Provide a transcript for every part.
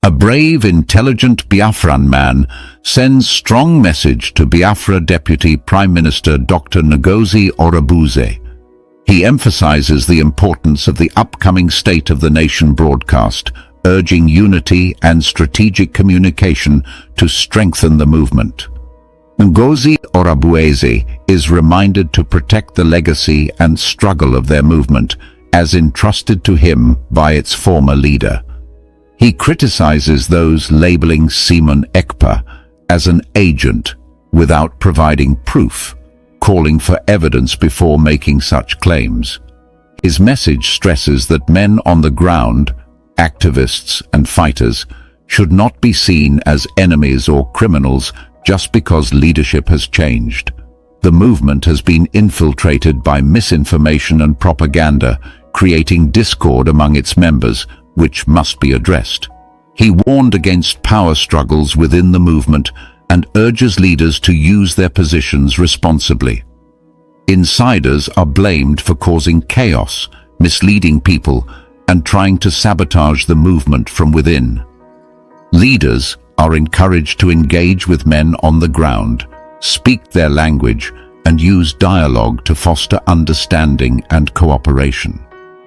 A brave, intelligent Biafran man sends strong message to Biafra Deputy Prime Minister Dr. Ngozi Orubueze. He emphasizes the importance of the upcoming State of the Nation broadcast, urging unity and strategic communication to strengthen the movement. Ngozi Orubueze is reminded to protect the legacy and struggle of their movement as entrusted to him by its former leader. He criticizes those labeling Simon Ekpa as an agent without providing proof, calling for evidence before making such claims. His message stresses that men on the ground, activists and fighters, should not be seen as enemies or criminals just because leadership has changed. The movement has been infiltrated by misinformation and propaganda, creating discord among its members, which must be addressed. He warned against power struggles within the movement and urges leaders to use their positions responsibly. Insiders are blamed for causing chaos, misleading people, and trying to sabotage the movement from within. Leaders are encouraged to engage with men on the ground, speak their language, and use dialogue to foster understanding and cooperation.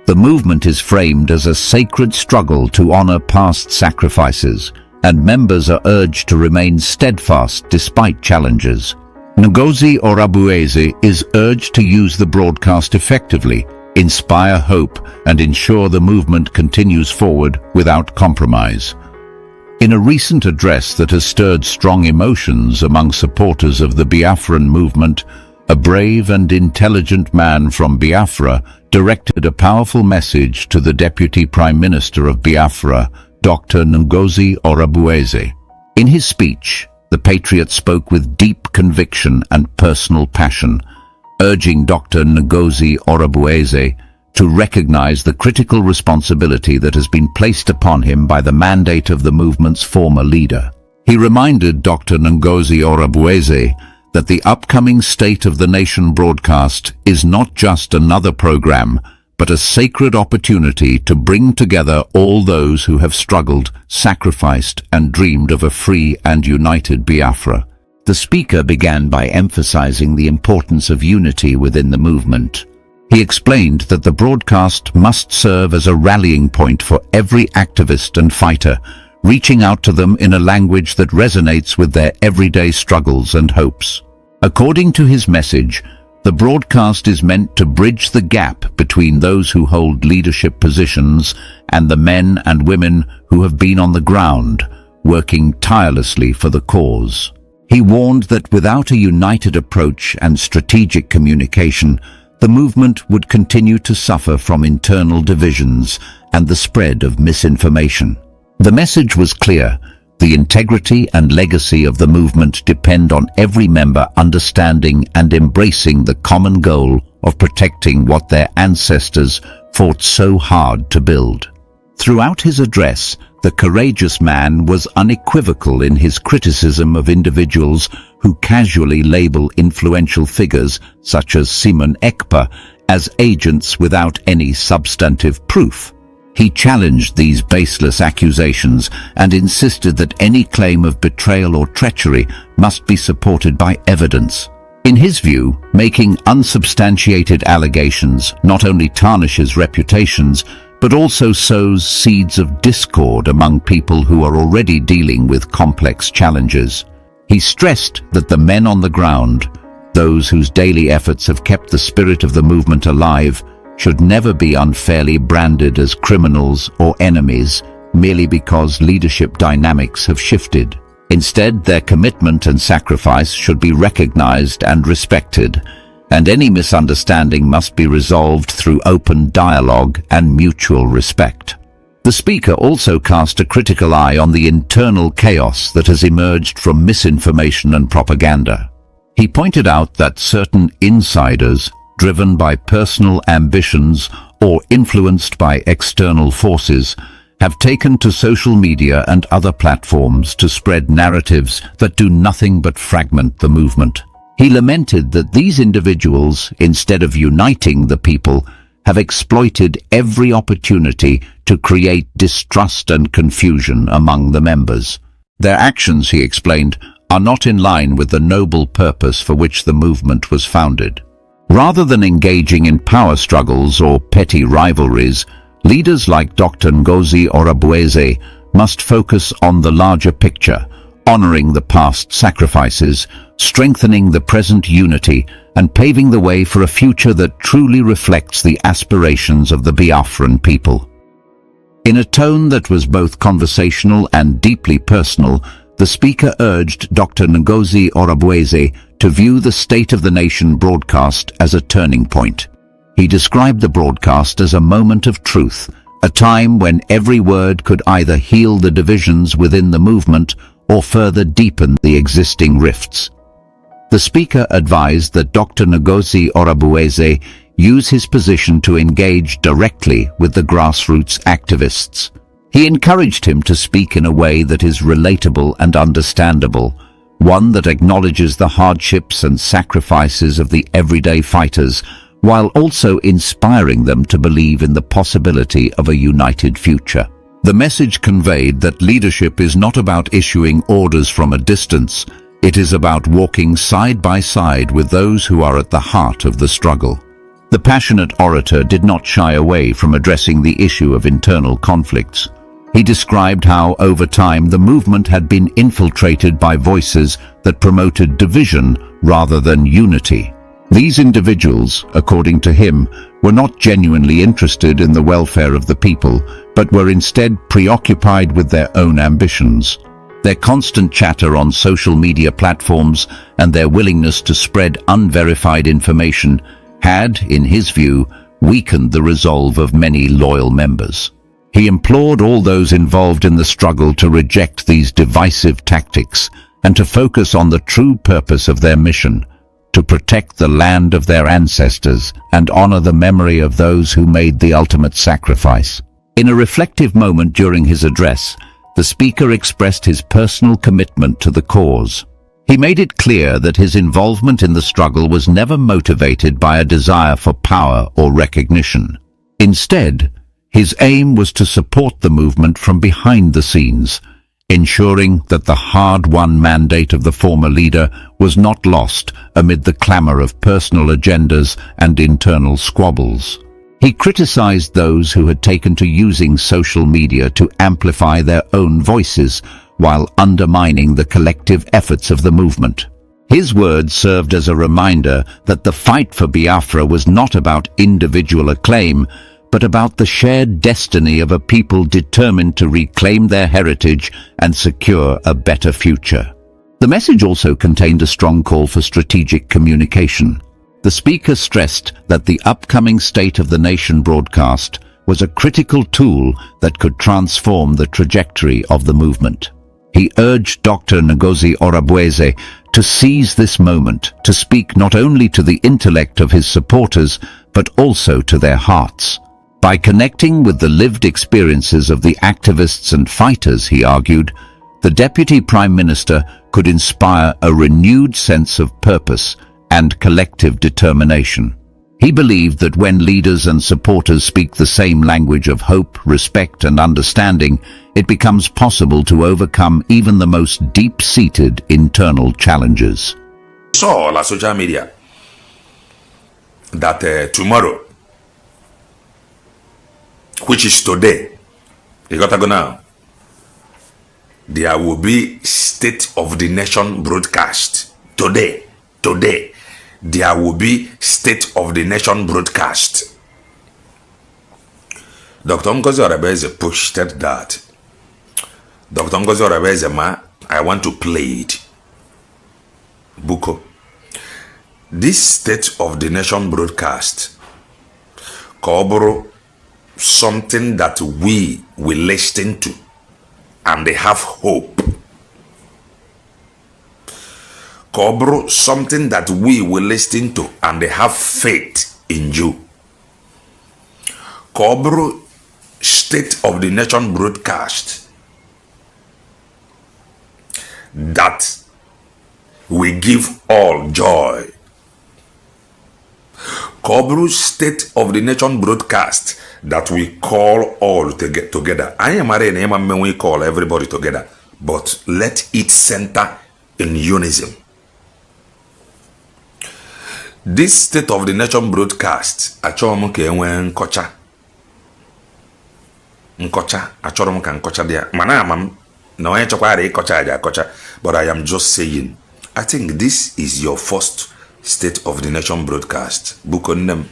The movement is framed as a sacred struggle to honor past sacrifices, and members are urged to remain steadfast despite challenges. Ngozi Orubueze is urged to use the broadcast effectively, inspire hope, and ensure the movement continues forward without compromise. In a recent address that has stirred strong emotions among supporters of the Biafran movement, a brave and intelligent man from Biafra directed a powerful message to the Deputy Prime Minister of Biafra, Dr. Ngozi Orubueze. In his speech, the patriot spoke with deep conviction and personal passion, urging Dr. Ngozi Orubueze to recognize the critical responsibility that has been placed upon him by the mandate of the movement's former leader. He reminded Dr. Ngozi Orubueze that the upcoming State of the Nation broadcast is not just another program, but a sacred opportunity to bring together all those who have struggled, sacrificed, and dreamed of a free and united Biafra. The speaker began by emphasizing the importance of unity within the movement. He explained that the broadcast must serve as a rallying point for every activist and fighter, reaching out to them in a language that resonates with their everyday struggles and hopes. According to his message, the broadcast is meant to bridge the gap between those who hold leadership positions and the men and women who have been on the ground, working tirelessly for the cause. He warned that without a united approach and strategic communication, the movement would continue to suffer from internal divisions and the spread of misinformation. The message was clear. The integrity and legacy of the movement depend on every member understanding and embracing the common goal of protecting what their ancestors fought so hard to build. Throughout his address, the courageous man was unequivocal in his criticism of individuals who casually label influential figures such as Simon Ekpa as agents without any substantive proof. He challenged these baseless accusations and insisted that any claim of betrayal or treachery must be supported by evidence. In his view, making unsubstantiated allegations not only tarnishes reputations, but also sows seeds of discord among people who are already dealing with complex challenges. He stressed that the men on the ground, those whose daily efforts have kept the spirit of the movement alive, should never be unfairly branded as criminals or enemies merely because leadership dynamics have shifted. Instead, their commitment and sacrifice should be recognized and respected, and any misunderstanding must be resolved through open dialogue and mutual respect. The speaker also cast a critical eye on the internal chaos that has emerged from misinformation and propaganda. He pointed out that certain insiders, driven by personal ambitions or influenced by external forces, have taken to social media and other platforms to spread narratives that do nothing but fragment the movement. He lamented that these individuals, instead of uniting the people, have exploited every opportunity to create distrust and confusion among the members. Their actions, he explained, are not in line with the noble purpose for which the movement was founded. Rather than engaging in power struggles or petty rivalries, leaders like Dr. Ngozi Orabueze must focus on the larger picture, honoring the past sacrifices, strengthening the present unity, and paving the way for a future that truly reflects the aspirations of the Biafran people. In a tone that was both conversational and deeply personal, the speaker urged Dr. Ngozi Orabueze to view the State of the Nation broadcast as a turning point. He described the broadcast as a moment of truth, a time when every word could either heal the divisions within the movement or further deepen the existing rifts. The speaker advised that Dr. Ngozi Orabueze use his position to engage directly with the grassroots activists. He encouraged him to speak in a way that is relatable and understandable, one that acknowledges the hardships and sacrifices of the everyday fighters, while also inspiring them to believe in the possibility of a united future. The message conveyed that leadership is not about issuing orders from a distance. It is about walking side by side with those who are at the heart of the struggle. The passionate orator did not shy away from addressing the issue of internal conflicts. He described how, over time, the movement had been infiltrated by voices that promoted division rather than unity. These individuals, according to him, were not genuinely interested in the welfare of the people, but were instead preoccupied with their own ambitions. Their constant chatter on social media platforms and their willingness to spread unverified information had, in his view, weakened the resolve of many loyal members. He implored all those involved in the struggle to reject these divisive tactics and to focus on the true purpose of their mission, to protect the land of their ancestors and honor the memory of those who made the ultimate sacrifice. In a reflective moment during his address, the speaker expressed his personal commitment to the cause. He made it clear that his involvement in the struggle was never motivated by a desire for power or recognition. Instead, his aim was to support the movement from behind the scenes, ensuring that the hard-won mandate of the former leader was not lost amid the clamor of personal agendas and internal squabbles. He criticized those who had taken to using social media to amplify their own voices while undermining the collective efforts of the movement. His words served as a reminder that the fight for Biafra was not about individual acclaim, but about the shared destiny of a people determined to reclaim their heritage and secure a better future. The message also contained a strong call for strategic communication. The speaker stressed that the upcoming State of the Nation broadcast was a critical tool that could transform the trajectory of the movement. He urged Dr. Ngozi Orabueze to seize this moment to speak not only to the intellect of his supporters, but also to their hearts. By connecting with the lived experiences of the activists and fighters, he argued, the Deputy Prime Minister could inspire a renewed sense of purpose and collective determination. He believed that when leaders and supporters speak the same language of hope, respect, and understanding, it becomes possible to overcome even the most deep-seated internal challenges. Saw la social media that tomorrow, which is today, you got to go now, there will be State of the Nation broadcast. Today, there will be State of the Nation broadcast. Dr. Ngozi Orabueze pushed that. Dr. Ngozi Orabueze, I want to play it. Buko. This State of the Nation broadcast, Koboro, something that we will listen to and they have hope. Cobro, something that we will listen to and they have faith in you. Cobro, State of the Nation broadcast that we give all joy. Kobru State of the Nation broadcast that we call all to get together. I am when we call everybody together, but let it center in unison. This State of the Nation broadcast, achọrọ ka enwe achọrọ ka nkọcha dia. Mana amam na onye chekwara ịkọcha aja akọcha, but I am just saying, I think this is your first State of the Nation broadcast. Bukonem.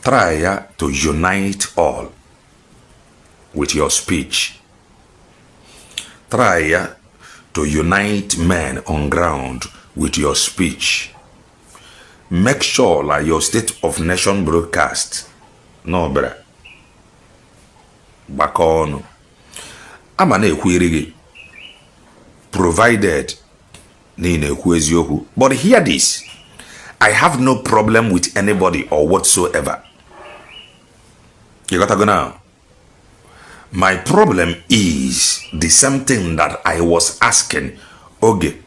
Try to unite all with your speech. Try to unite men on ground with your speech. Make sure like your State of Nation broadcast. No, brother. Back on. I'm an equity. Provided. But hear this. I have no problem with anybody or whatsoever. You gotta go now. My problem is the same thing that I was asking. Okay.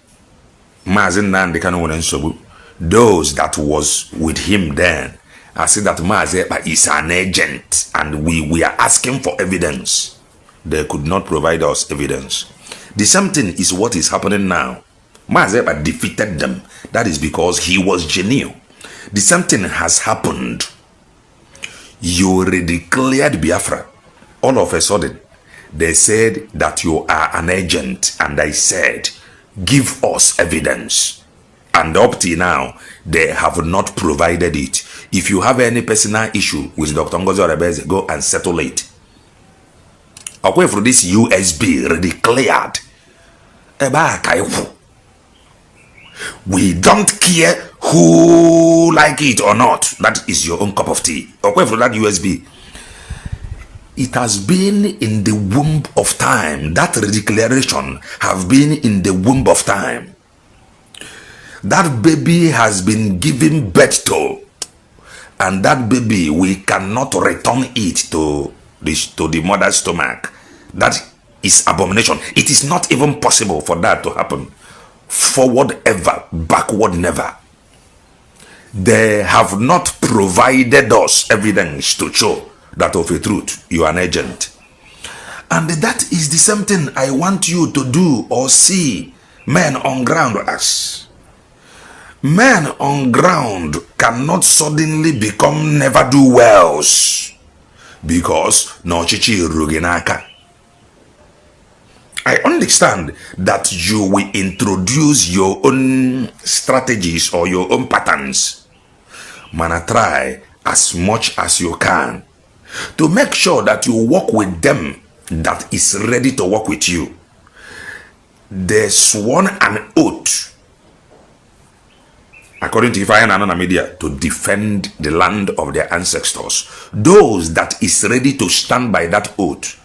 Those that was with him then. I said that Mazepa is an agent and we are asking for evidence. They could not provide us evidence. The same thing is what is happening now. Mazepa defeated them. That is because he was genuine. The same thing has happened. You redeclared Biafra. All of a sudden, they said that you are an agent. And I said, give us evidence. And up till now, they have not provided it. If you have any personal issue with Dr. Ngozi Orebeze, go and settle it. Away from this USB redeclared. We don't care who like it or not. That is your own cup of tea. Away from that USB. It has been in the womb of time. That redeclaration have been in the womb of time. That baby has been given birth to. And that baby, we cannot return it to the mother's stomach. That is abomination. It is not even possible for that to happen. Forward ever, backward never. They have not provided us evidence to show that of a truth you are an agent. And that is the same thing I want you to do or see men on ground as. Men on ground cannot suddenly become never do wells because no chichi ruginaka. I understand that you will introduce your own strategies or your own patterns. Man, try as much as you can to make sure that you work with them that is ready to work with you. They sworn an oath, according to Ifeanyi and media, to defend the land of their ancestors. Those that is ready to stand by that oath,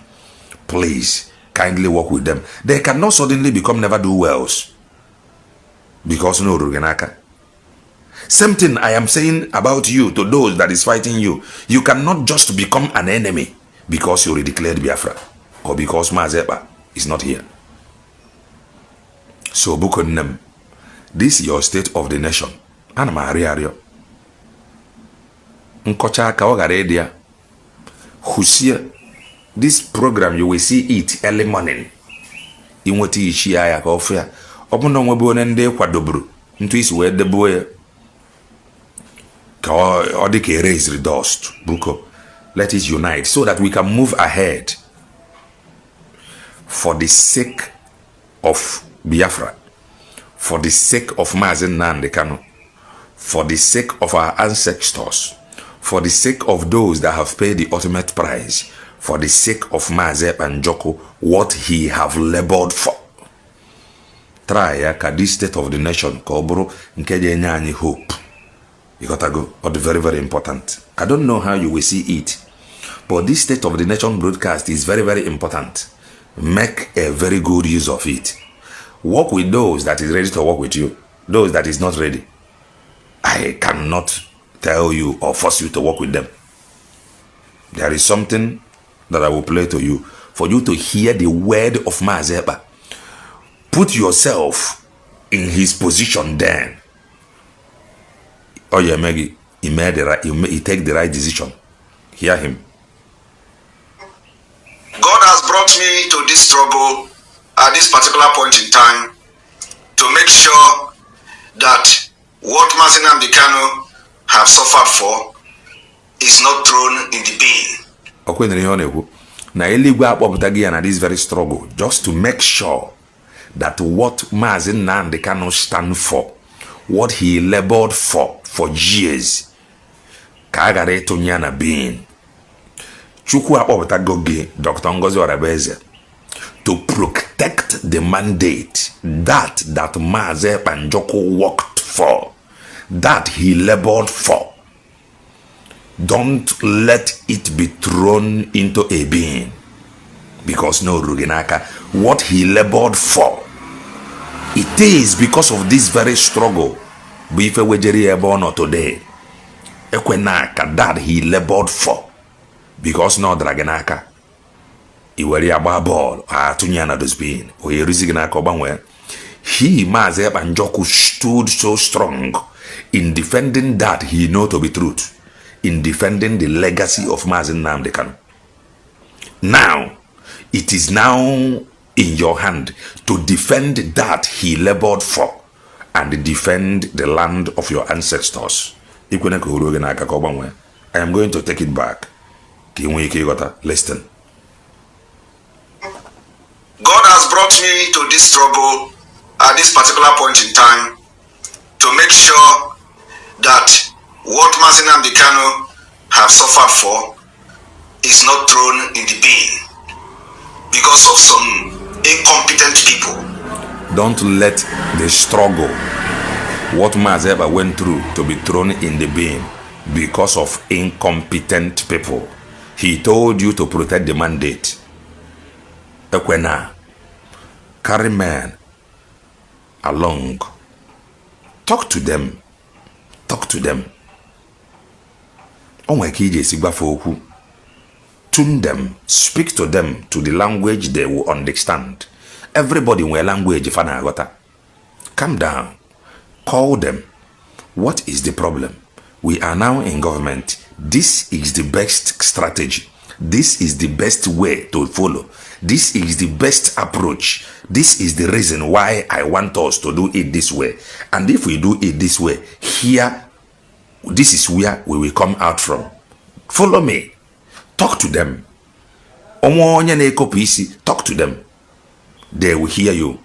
please kindly work with them. They cannot suddenly become never do wells because no rugenaka. Same thing I am saying about you to those that is fighting you. You cannot just become an enemy because you redeclared Biafra or because Mazepa is not here. So Bukonem, this is your State of the Nation. Ana Maria Nkocha Kaogaredia Husia. This program you will see it early morning. Inwoti ishi aya ka ofia. Obuno nwebe one nde kwadobru. Ntu isi we deboye. Ka o di ka erase the dust. Buko. Let it unite so that we can move ahead. For the sake of Biafra. For the sake of Mazen Nnamdi Kanu. For the sake of our ancestors. For the sake of those that have paid the ultimate price. For the sake of Mazep and Joko, what he have labored for. Try ka this State of the Nation ka oburu nke je nye hope. You gotta go. But very, very important. I don't know how you will see it, but this State of the Nation broadcast is very, very important. Make a very good use of it. Work with those that is ready to work with you. Those that is not ready, I cannot tell you or force you to work with them. There is something that I will play to you for you to hear the word of Mazepa. Put yourself in his position then. Oh yeah, Maggie, he made the right, he take the right decision. Hear him. God has brought me to this struggle at this particular point in time to make sure that what Mazi Nnamdi Kanu have suffered for is not thrown in the bin. Na eluigwe akpọpụtaghị ya na this very struggle just to make sure that what Mazi Nnamdi Kanu stand for, what he labored for years, ka a ghara ịtụnye ya na bin. Chukwu akpọpụtago gị Dr. Ngozi Orabeze to protect the mandate that Mazi Ekpa Njoku worked for, that he labored for. Don't let it be thrown into a bin, because no Ruginaka, what he labored for, it is because of this very struggle. Bife wejeri ebono today, ekwenaka that he labored for, because no Draganaka, iweri agba ball atunya na dosbin o yeriziginaka obanwe. He Mazi Ekpa Njoku stood so strong in defending that he know to be truth, in defending the legacy of Mazi Nnamdi Kanu. Now, it is now in your hand to defend that he labored for and defend the land of your ancestors. I am going to take it back. Listen. God has brought me to this struggle at this particular point in time to make sure that what Mazi Nnamdi Kanu have suffered for is not thrown in the bin because of some incompetent people. Don't let the struggle, what Mazi Ekpa went through, to be thrown in the bin because of incompetent people. He told you to protect the mandate. Ekwena, carry men along. Talk to them. Talk to them. Tune them, speak to them to the language they will understand. Everybody in language. Calm down. Call them. What is the problem? We are now in government. This is the best strategy. This is the best way to follow. This is the best approach. This is the reason why I want us to do it this way. And if we do it this way, here, this is where we will come out from. Follow me. Talk to them. Talk to them. They will hear you.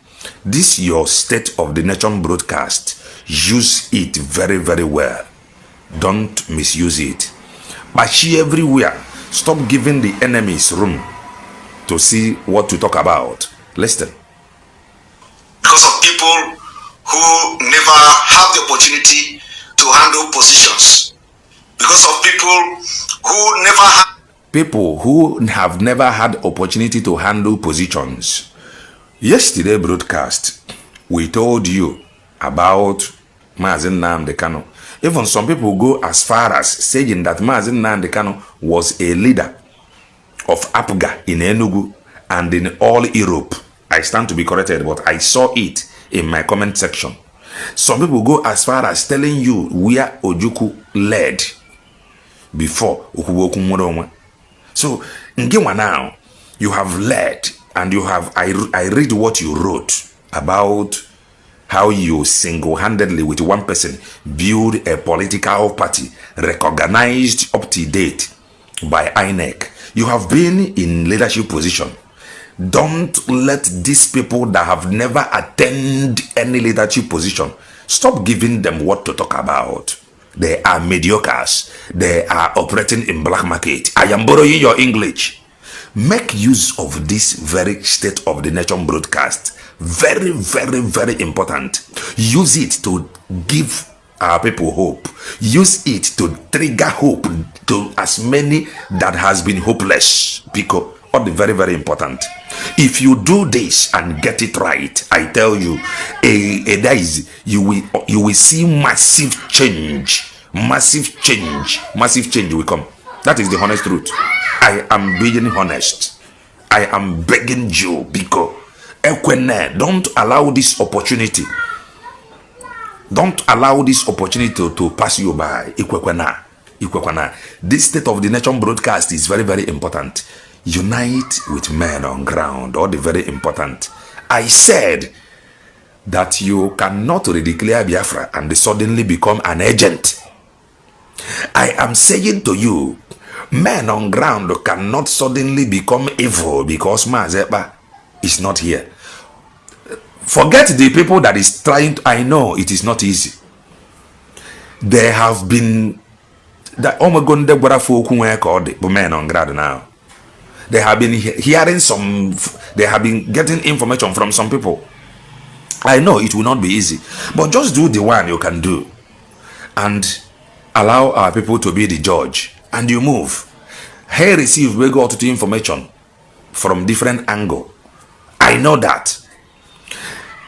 This your State of the Nation broadcast. Use it very, very well. Don't misuse it. But everywhere. Stop giving the enemies room to see what to talk about. Listen. Because of people who never have the opportunity to handle positions. Because of people who have never had opportunity to handle positions. Yesterday broadcast, we told you about Mazi Nnamdi Kanu. Even some people go as far as saying that Mazi Nnamdi Kanu was a leader of APGA in Enugu and in all Europe. I stand to be corrected, but I saw it in my comment section. Some people go as far as telling you where Ojukwu led before Okuboku Mworonwe. So, now, you have led, and you have, I read what you wrote about how you single-handedly with one person build a political party recognized up to date by INEC. You have been in leadership position. Don't let these people that have never attained any leadership position, stop giving them what to talk about. They are mediocres. They are operating in black market. I am borrowing your English. Make use of this very State of the Nation broadcast. Very, very, very important. Use it to give our people hope. Use it to trigger hope to as many that has been hopeless. Because all the very, very important. If you do this and get it right, I tell you, you will see massive change. Massive change will come. That is the honest truth. I am being honest. I am begging you, because don't allow this opportunity Don't allow this opportunity to pass you by. This State of the Nation broadcast is very, very important. Unite with men on ground, or the very important. I said that you cannot redeclare Biafra and suddenly become an agent. I am saying to you, men on ground cannot suddenly become evil because Ekpa is not here. Forget the people that is trying to, I know it is not easy. There have been that men on ground now. They have been hearing they have been getting information from some people. I know it will not be easy, but just do the one you can do and allow our people to be the judge, and you move. Hey, receive, we got to information from different angle. I know that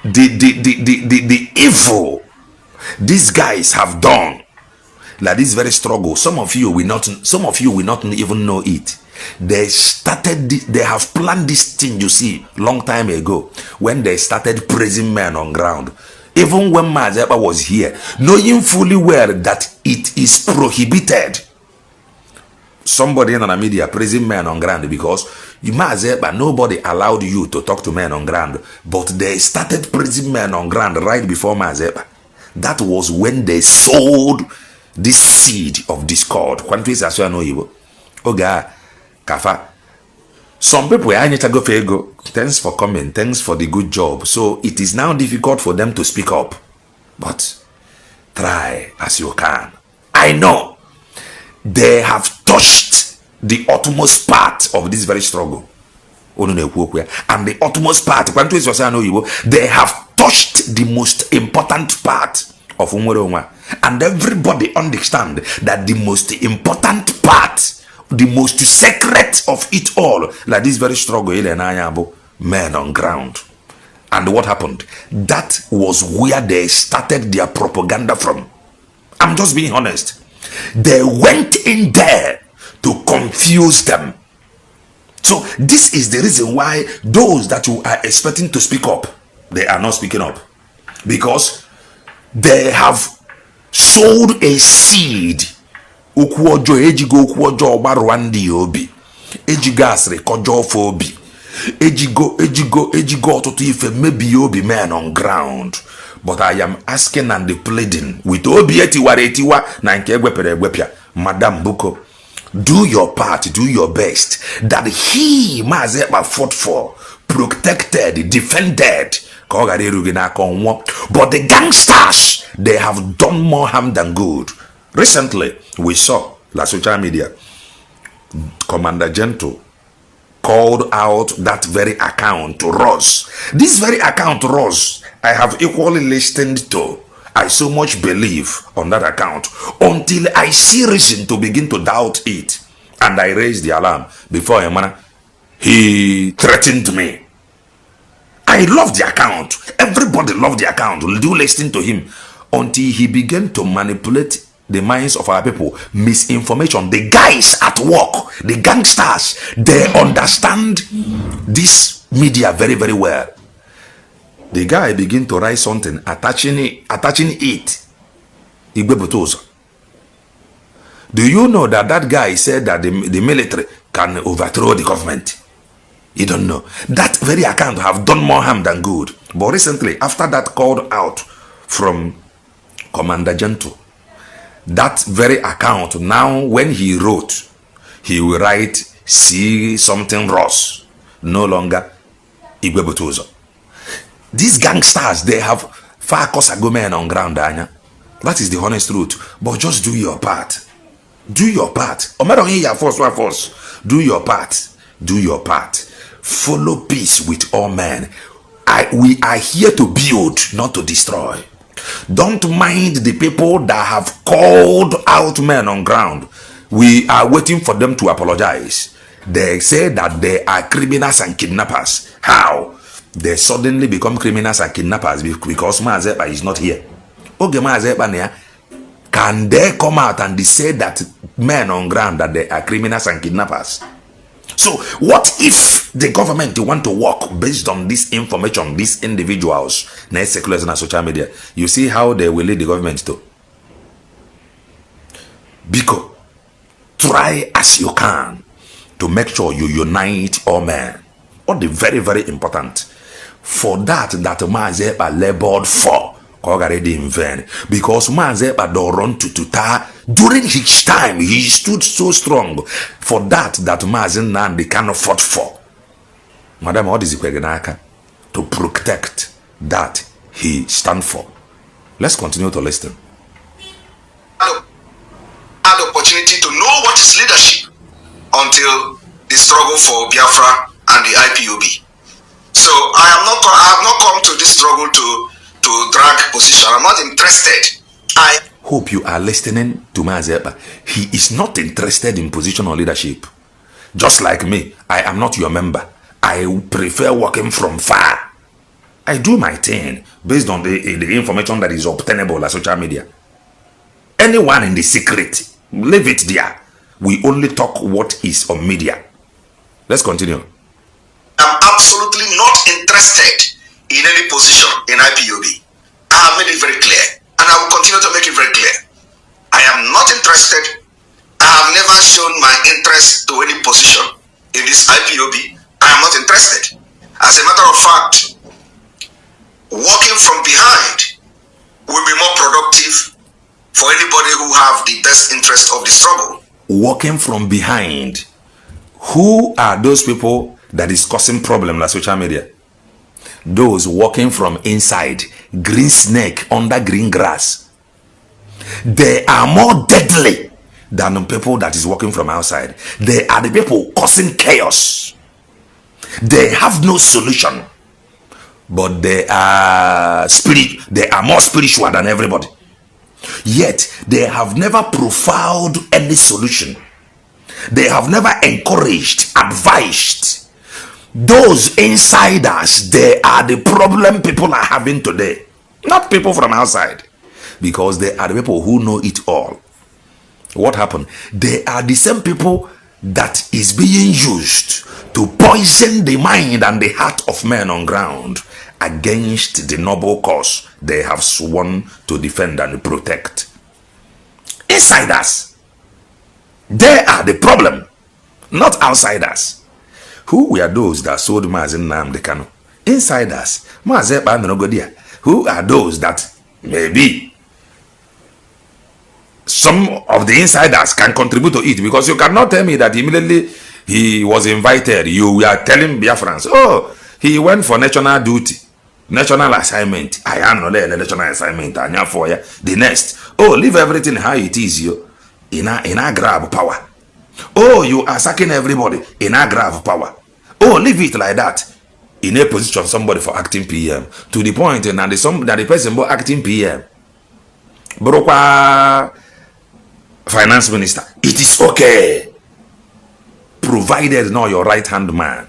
the evil these guys have done, like this very struggle, some of you will not even know it. They have planned this thing, you see, long time ago, when they started praising men on ground. Even when Ekpa was here, knowing fully well that it is prohibited. Somebody in the media praising men on ground because Ekpa, nobody allowed you to talk to men on ground, but they started praising men on ground right before Ekpa. That was when they sowed this seed of discord. Kafa. Some people thanks for coming, thanks for the good job. So it is now difficult for them to speak up. But try as you can. I know they have touched the utmost part of this very struggle. And the utmost part, they have touched the most important part of Umweroma. And everybody understand that the most important part, the most sacred of it all, like this very struggle, men on ground. And what happened? That was where they started their propaganda from. I'm just being honest. They went in there to confuse them. So this is the reason why those that you are expecting to speak up, they are not speaking up. Because they have sowed a seed. Ukwojo ejigo ukwojo obarwandi obi. Ejigo asri kojo fobi. Ejigo otutu ife maybe obi men on ground. But I am asking and pleading with obi etiwa na nke egwepia. Madam Buko, do your part, do your best. That he Ekpa fought for, protected, defended. But the gangsters, they have done more harm than good. Recently, we saw la social media. Commander Gentle called out that very account to Ross. This very account, Ross, I have equally listened to. I so much believe on that account until I see reason to begin to doubt it. And I raised the alarm before he threatened me. I love the account. Everybody loved the account. Do listen to him until he began to manipulate the minds of our people. Misinformation. The guys at work, the gangsters, they understand this media very, very well. The guy began to write something, attaching it. Do you know that guy said that the military can overthrow the government? You don't know. That very account have done more harm than good. But recently, after that called out from Commander Gentle, that very account, now when he wrote, he will write, see something Ross, no longer Igwebotozo. These gangsters, they have far cosago men on ground, Anya. That is the honest truth. But just do your part. Do your part. Do your part. Do your part. Follow peace with all men. We are here to build, not to destroy. Don't mind the people that have called out men on ground. We are waiting for them to apologize. They say that they are criminals and kidnappers. How? They suddenly become criminals and kidnappers because Ekpa is not here. Okay, Ekpa, can they come out and say that men on ground that they are criminals and kidnappers? So what if the government want to work based on this information, these individuals, na seculars na social media? You see how they will lead the government to? Because try as you can to make sure you unite all men. What the very, very important. For that Maazị Ekpa labored for, already in vain. Because Maazị Ekpa don't run to tuta. During his time, he stood so strong. For that Maazị Nnamdi cannot fought for. Madam, what is it? To protect that he stand for. Let's continue to listen. Had opportunity to know what is leadership until the struggle for Biafra and the IPOB. So I have not come to this struggle to drag position. I'm not interested. I hope you are listening to Maazị Ekpa. He is not interested in position or leadership. Just like me, I am not your member. I prefer working from far. I do my thing based on the information that is obtainable on social media. Anyone in the secret, leave it there. We only talk what is on media. Let's continue. I'm absolutely not interested in any position in IPOB. I have made it very clear, and I will continue to make it very clear. I am not interested. I have never shown my interest to any position in this IPOB. I am not interested. As a matter of fact, working from behind will be more productive for anybody who have the best interest of the struggle. Working from behind. Who are those people that is causing problem on social media? Those walking from inside, green snake under green grass. They are more deadly than the people that is walking from outside. They are the people causing chaos. They have no solution, but they are more spiritual than everybody. Yet they have never profiled any solution. They have never encouraged, advised. Those insiders, they are the problem people are having today. Not people from outside. Because they are the people who know it all. What happened? They are the same people that is being used to poison the mind and the heart of men on ground against the noble cause they have sworn to defend and protect. Insiders. They are the problem, not outsiders. Who were those that sold Maazị Nnamdi Kanu? Insiders. Maazị Ekpa Nogodia. Who are those that maybe some of the insiders can contribute to it? Because you cannot tell me that immediately he was invited, you were telling Biafrans, oh, he went for national duty, national assignment. I am not a national assignment. I am for the next. Oh, leave everything how it is, you. In a grab power. Oh, you are sacking everybody in a grab power. Oh, leave it like that. In a position somebody for acting PM to the point that the person acting PM Brokwa finance minister. It is okay, provided not your right hand man.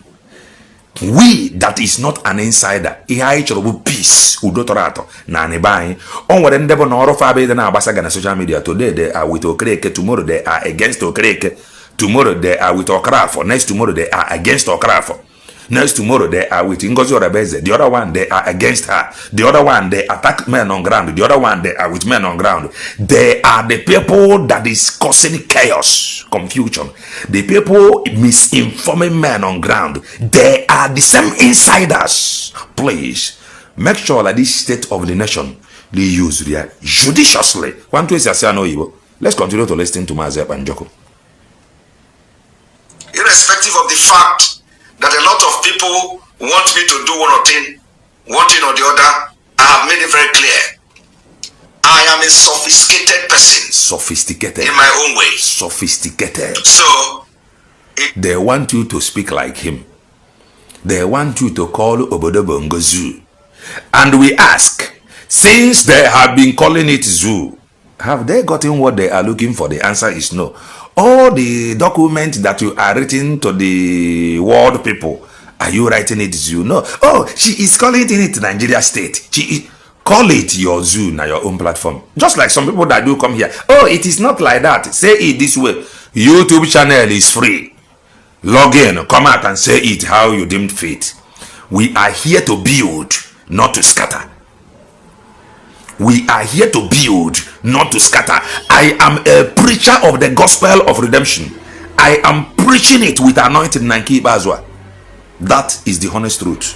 We that is not an insider. Peace. Udotorato. Na nebai. On what endeavor no fabe na abasaga na social media. Today they are with Okreke. Tomorrow they are against Okreke. Tomorrow they are with Okrafo. Next tomorrow they are against Okrafo. Next tomorrow they are with Ngozi Orabeze. The other one they are against her. The other one they attack men on ground. The other one they are with men on ground. They are the people that is causing chaos, confusion. The people misinforming men on ground. They are the same insiders. Please make sure that this state of the nation they use judiciously. Let's continue to listen to Maazị Ekpa Njoko. Irrespective of the fact that a lot of people want me to do one thing or the other, I have made it very clear. I am a sophisticated person. Sophisticated. In my own way. Sophisticated. So, they want you to speak like him. They want you to call Obodobo Ngozu. And we ask, since they have been calling it zoo, have they gotten what they are looking for? The answer is no. All the documents that you are writing to the world people, are you writing it zoo? No. Oh, she is calling it Nigeria state. Call it your zoo na your own platform. Just like some people that do come here. Oh, it is not like that. Say it this way. YouTube channel is free. Log in, come out and say it how you deemed fit. We are here to build, not to scatter. We are here to build, not to scatter. I am a preacher of the gospel of redemption. I am preaching it with anointing and keep as well. That is the honest truth.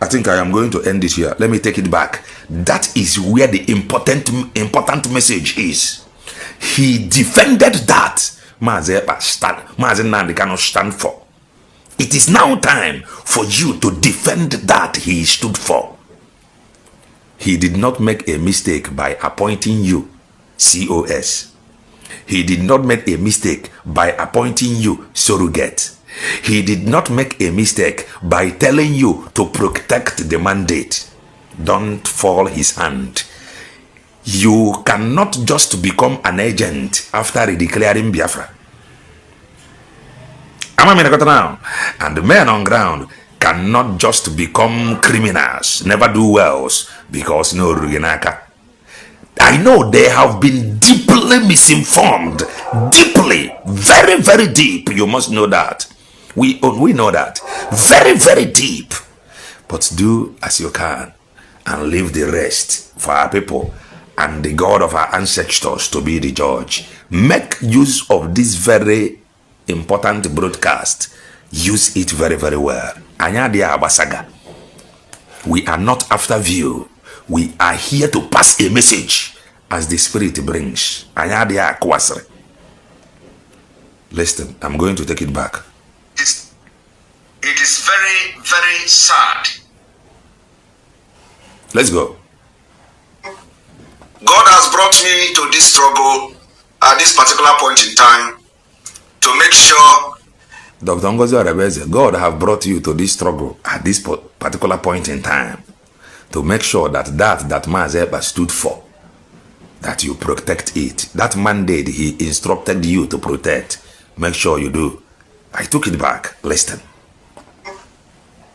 I think I am going to end it here. Let me take it back. That is where the important message is. He defended that. Mazi Nnamdi cannot stand for. It is now time for you to defend that he stood for. He did not make a mistake by appointing you COS. He did not make a mistake by appointing you surrogate. He did not make a mistake by telling you to protect the mandate. Don't fall his hand. You cannot just become an agent after declaring Biafra. Now, and the men on ground cannot just become criminals, never do wells, because no Rugenaka. I know they have been deeply misinformed, deeply, very, very deep. You must know that. We know that. Very, very deep. But do as you can and leave the rest for our people and the God of our ancestors to be the judge. Make use of this very important broadcast. Use it very, very well. Anyadia Abasaga. We are not after view. We are here to pass a message as the Spirit brings. Anyadia Kwasre. Listen, I'm going to take it back. It is very, very sad. Let's go. God has brought me to this struggle at this particular point in time to make sure. Dr. Ngozi Orebeze, God have brought you to this struggle at this particular point in time to make sure that Mazi Ekpa stood for, that you protect it. That mandate he instructed you to protect. Make sure you do. I took it back. Listen.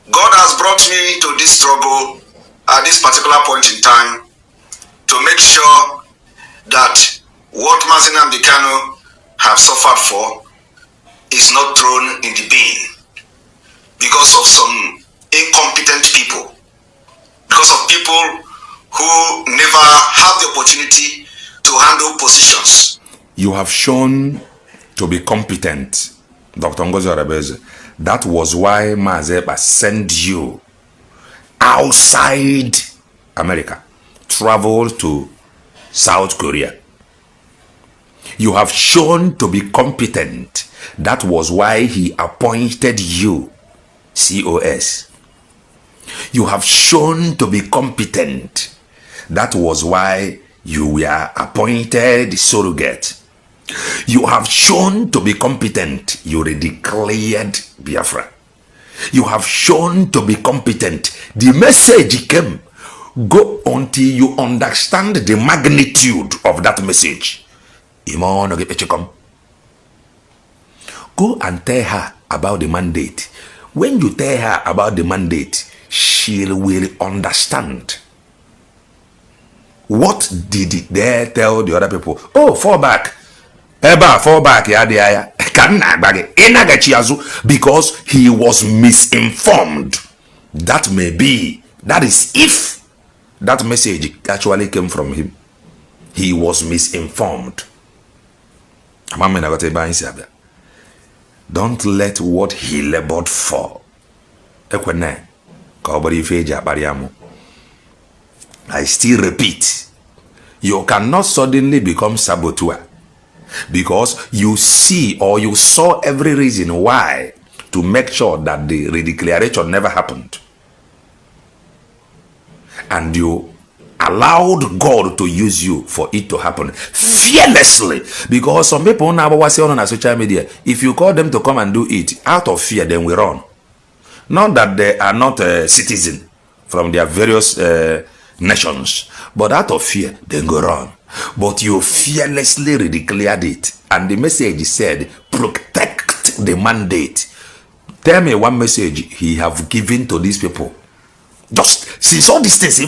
God has brought me to this struggle at this particular point in time to make sure that what Mazi Nnamdi have suffered for is not thrown in the bin because of some incompetent people, because of people who never have the opportunity to handle positions. You have shown to be competent, Dr. Ngozi Orebeze. That was why Mazi Ekpa sent you outside America, travel to South Korea. You have shown to be competent. That was why he appointed you COS. You have shown to be competent. That was why you were appointed surrogate. You have shown to be competent. You declared Biafra. You have shown to be competent. The message came. Go until you understand the magnitude of that message. Go and tell her about the mandate. When you tell her about the mandate, she will understand. What did they tell the other people? Oh, fall back. Fall back, because he was misinformed. That may be, that is if that message actually came from him. He was misinformed. Don't let what he labored for. I still repeat, you cannot suddenly become saboteur because you see or you saw every reason why to make sure that the redeclaration never happened. And you allowed God to use you for it to happen fearlessly. Because some people now was saying on social media, if you call them to come and do it out of fear, then we run. Not that they are not a citizen from their various nations, but out of fear, then go run. But you fearlessly redeclared it, and the message said, protect the mandate. Tell me one message he have given to these people. Just since all these things,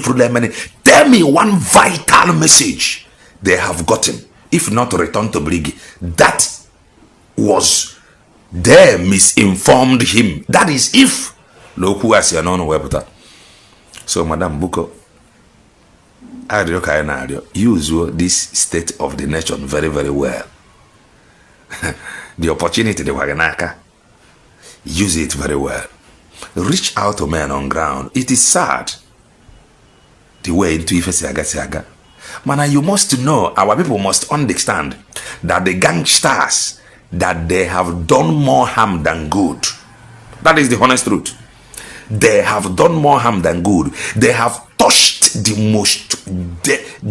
tell me one vital message they have gotten. If not, return to Brigi. That was they misinformed him. That is if loku asianon webta. So Madam Buko, use this state of the nation very, very well. The opportunity the Waganaka, use it very well. Reach out to men on ground. It is sad the way into Ifesiaga. Man, you must know, our people must understand that the gangsters, that they have done more harm than good. That is the honest truth. They have done more harm than good. They have touched the most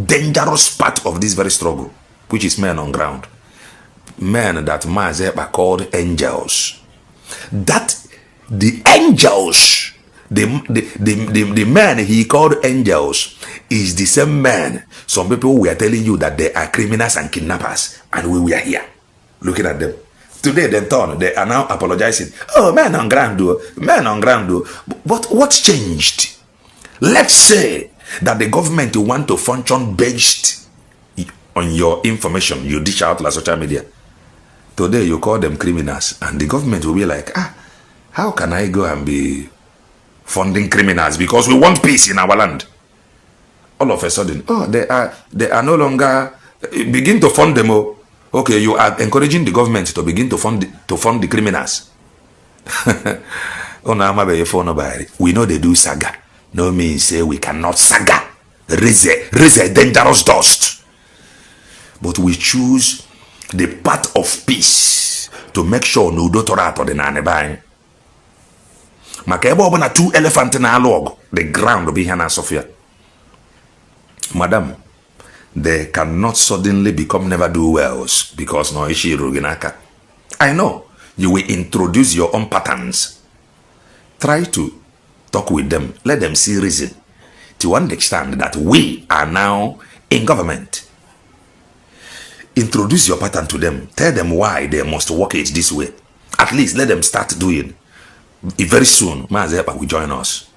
dangerous part of this very struggle, which is men on ground. Men that Mazeba called angels. That the angels, the men he called angels is the same man. Some people were telling you that they are criminals and kidnappers, and we were here looking at them. Today they are now apologizing. Oh, men on ground do, men on ground do. But what changed? Let's say that the government want to function based on your information you dish out like social media. Today you call them criminals, and the government will be like, how can I go and be funding criminals because we want peace in our land? All of a sudden, they are no longer begin to fund them. Okay, you are encouraging the government to begin to fund the criminals. We know they do saga. No means say we cannot saga. Raise a dangerous dust. But we choose the path of peace to make sure no doctorate or the nanebine. Makebo na 2 elephant na log. The ground will be Hannah Sophia. Madam, they cannot suddenly become never-do-wells because no ishi ruginaka. I know you will introduce your own patterns. Try to talk with them. Let them see reason to understand that we are now in government. Introduce your pattern to them. Tell them why they must work it this way. At least let them start doing. Very soon, Mazepa will join us.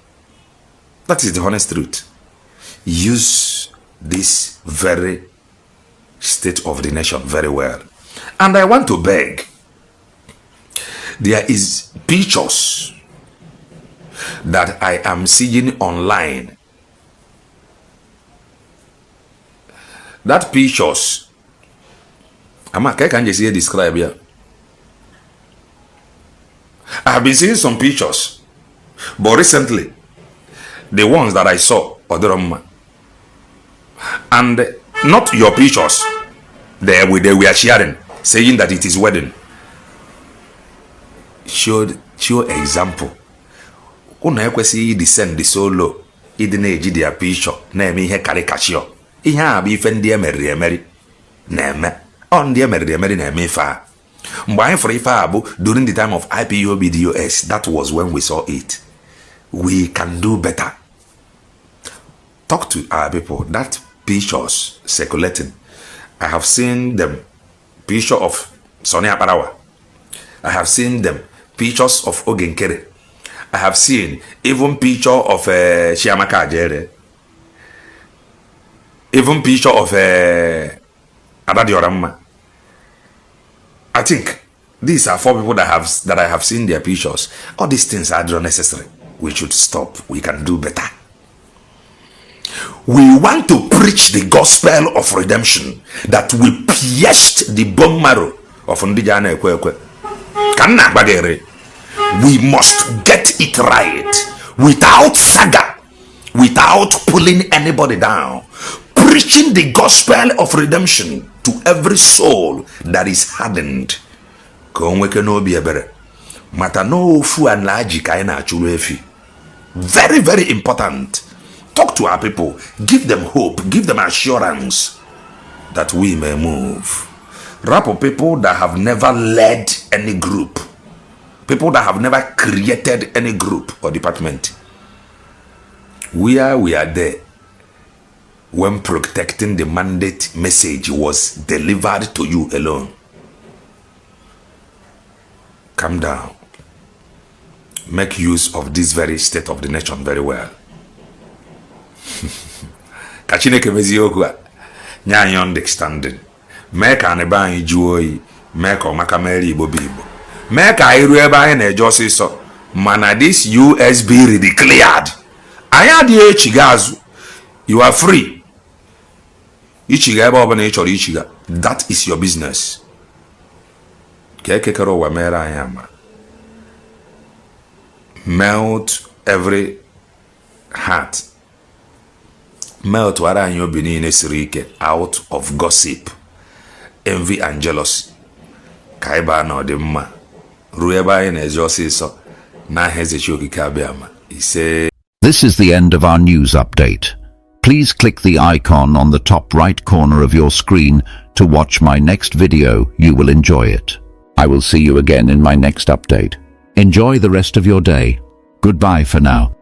That is the honest truth. Use this very state of the nation very well. And I want to beg, there is pictures that I am seeing online. That pictures, can you see describe here? I have been seeing some pictures, but recently, the ones that I saw, and not your pictures, they were sharing, saying that it is wedding. Show example. Una ekwesi descend the solo, idine eji their picture, na eme ihe caricature. Ihe a bụ ife ndị emeri na-eme. Ndị emeri na-eme ife a. Mgbe anyị fụrụ ife a bụ during the time of IPOB DOS, that was when we saw it. We can do better. Talk to our people. That pictures circulating. I have seen them. Picture of Sonny Aparawa. I have seen them. Pictures of Ogenkere. I have seen even picture of Chiamaka Ajere. Even picture of Adadioramma. I think these are 4 people that I have seen their pictures. All these things are unnecessary. We should stop. We can do better. We want to preach the gospel of redemption that we pierced the bone marrow of Ndijana Ekwekwe. We must get it right without saga, without pulling anybody down. Preaching the gospel of redemption to every soul that is hardened. Very, very important. Talk to our people. Give them hope. Give them assurance that we may move. Rapo people that have never led any group. People that have never created any group or department. We are there when protecting the mandate message was delivered to you alone. Calm down. Make use of this very state of the nation very well. Kachineke meziokwa nyanyo understanding. Make an ebanyi juoi, make o makameri Igbo bibo. mee ka anyị ruo ebe anyị na-eje ọsịsọ mana this USB redeclared anyị adịghị echiga azụ. You are free ichiga ebe ọbụla ị chọrọ ichiga. That is your business. Ka ekekere ụwa mere anyị ama. Melt every heart. Melt wara anyị obi niile siri ike out of gossip, envy and jealousy. Ka anyị baa na ọdịmma ruo ebe anyị na-eje ọsịsọ n'aha Eze Chi Okike Abịama ise. This is the end of our news update. Please click the icon on the top right corner of your screen to watch my next video. You will enjoy it. I will see you again in my next update. Enjoy the rest of your day. Goodbye for now.